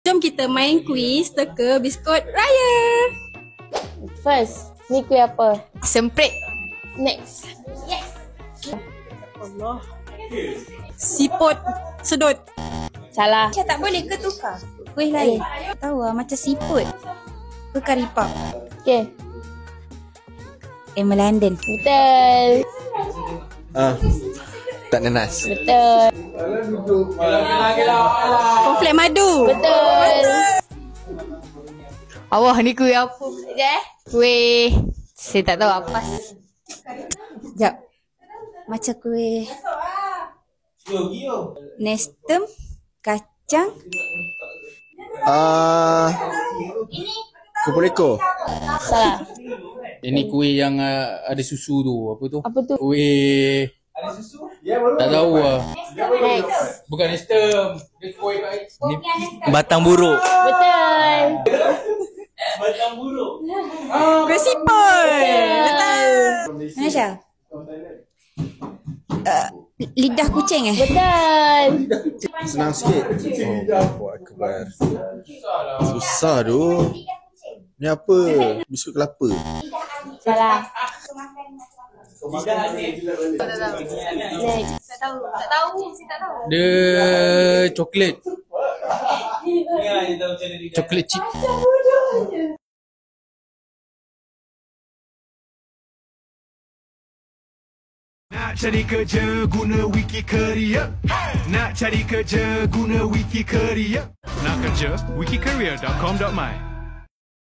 Jom kita main kuis teka biskut raya. First, ni kuih apa? Semprit. Next. Yes. Allah. Siput sedut. Salah. Macam tak boleh ke tukar? Kuih lain. Tahu lah macam siput. Ke karipap. Okay. Emma London. Betul. Tak nanas. Betul. Konflik madu. Betul. Awah ni kuih apa? Sekejap Kuih. Saya tak tahu apa. Sekejap. Macam kuih Nestem. Kacang. Kupu-leko. Salah. Ini kuih yang ada susu tu. Apa tu? Apa tu? Kuih tak tahu lah. Next. Bukan Nestem. Dia kuih kat Ni batang buruk. Betul. Kuih siput. Betul. Nasha. Lidah kucing Betul. Senang sikit. Oh, akbar. Susah tu. Ni apa? Biskut kelapa. Salah. Dia coklat. Coklat chip. Nak cari kerja guna Wikicareer. Nak cari kerja guna Wikicareer. Nak kerja wikicareer.com.my.